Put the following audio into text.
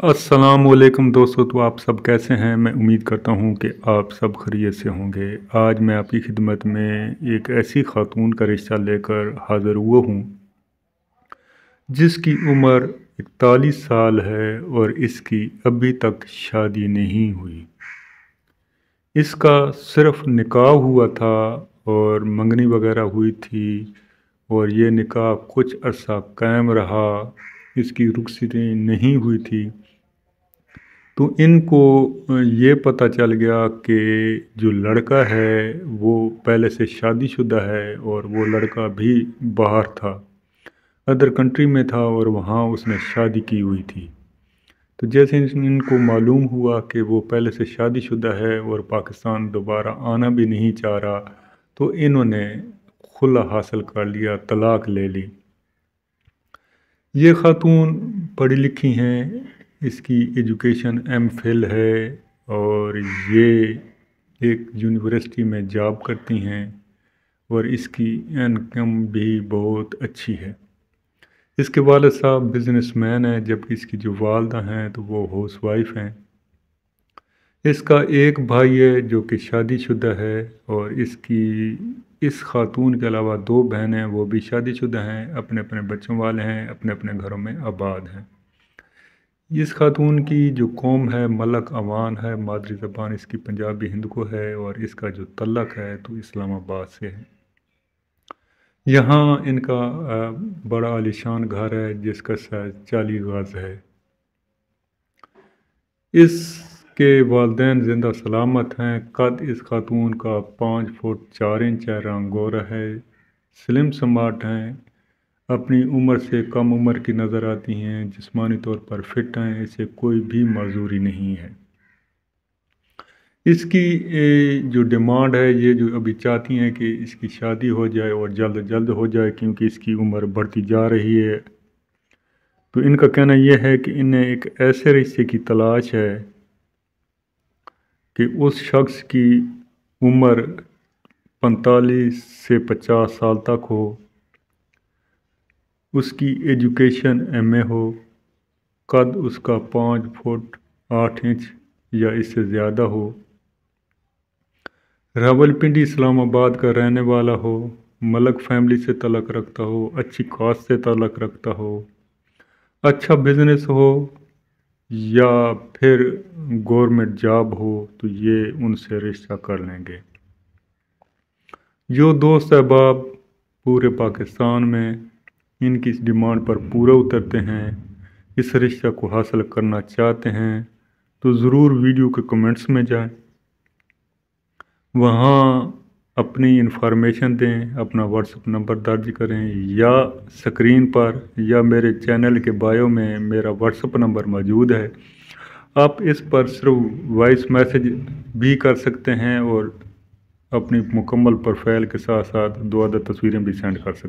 अस्सलामुअलैकुम दोस्तों, तो आप सब कैसे हैं। मैं उम्मीद करता हूं कि आप सब खैरियत से होंगे। आज मैं आपकी खिदमत में एक ऐसी खातून का रिश्ता लेकर हाज़िर हुआ हूं जिसकी उम्र 41 साल है और इसकी अभी तक शादी नहीं हुई। इसका सिर्फ निकाह हुआ था और मंगनी वगैरह हुई थी और ये निकाह कुछ अरसा कायम रहा। इसकी रुखसती नहीं हुई थी तो इनको ये पता चल गया कि जो लड़का है वो पहले से शादीशुदा है और वो लड़का भी बाहर था, अदर कंट्री में था और वहाँ उसने शादी की हुई थी। तो जैसे इनको मालूम हुआ कि वो पहले से शादीशुदा है और पाकिस्तान दोबारा आना भी नहीं चाह रहा, तो इन्होंने खुला हासिल कर लिया, तलाक ले ली। ये खातून पढ़ी लिखी हैं, इसकी एजुकेशन एमफिल है और ये एक यूनिवर्सिटी में जॉब करती हैं और इसकी इनकम भी बहुत अच्छी है। इसके वालिद साहब बिजनेसमैन हैं, जबकि इसकी जो वालदा हैं तो वो हाउसवाइफ हैं। इसका एक भाई है जो कि शादीशुदा है और इस खातून के अलावा 2 बहनें, वो भी शादीशुदा हैं, अपने अपने बच्चों वाले हैं, अपने अपने घरों में आबाद हैं। इस खातून की जो कौम है मलक अवान है, मादरी ज़बान इसकी पंजाबी हिंद को है और इसका जो तल्लक है तो इस्लामाबाद से है। यहाँ इनका बड़ा आलीशान घर है जिसका साइज़ 40 गज है। इसके वालिदैन ज़िंदा सलामत हैं। कद इस खातून का 5 फुट 4 इंच है, रंग गोरा है, स्लिम स्मार्ट हैं, अपनी उम्र से कम उम्र की नज़र आती हैं, जिस्मानी तौर पर फिट हैं, इसे कोई भी माजूरी नहीं है। इसकी जो डिमांड है, ये जो अभी चाहती हैं कि इसकी शादी हो जाए और जल्द जल्द हो जाए क्योंकि इसकी उम्र बढ़ती जा रही है। तो इनका कहना यह है कि इन्हें एक ऐसे रिश्ते की तलाश है कि उस शख्स की उम्र 45 से 50 साल तक हो, उसकी एजुकेशन एमए हो, कद उसका 5 फुट 8 इंच या इससे ज़्यादा हो, रावलपिंडी इस्लामाबाद का रहने वाला हो, मलक फैमिली से तलक रखता हो, अच्छी कास्ट से तलक रखता हो, अच्छा बिजनेस हो या फिर गवर्नमेंट जॉब हो, तो ये उनसे रिश्ता कर लेंगे। जो दोस्त अहबाब पूरे पाकिस्तान में इनकी इस डिमांड पर पूरा उतरते हैं, इस रिश्ता को हासिल करना चाहते हैं, तो ज़रूर वीडियो के कमेंट्स में जाएं, वहाँ अपनी इन्फॉर्मेशन दें, अपना व्हाट्सएप नंबर दर्ज करें या स्क्रीन पर या मेरे चैनल के बायो में मेरा व्हाट्सएप नंबर मौजूद है। आप इस पर सिर्फ वॉइस मैसेज भी कर सकते हैं और अपनी मुकम्मल प्रोफाइल के साथ साथ 2 अदद तस्वीरें भी सेंड कर सकते हैं।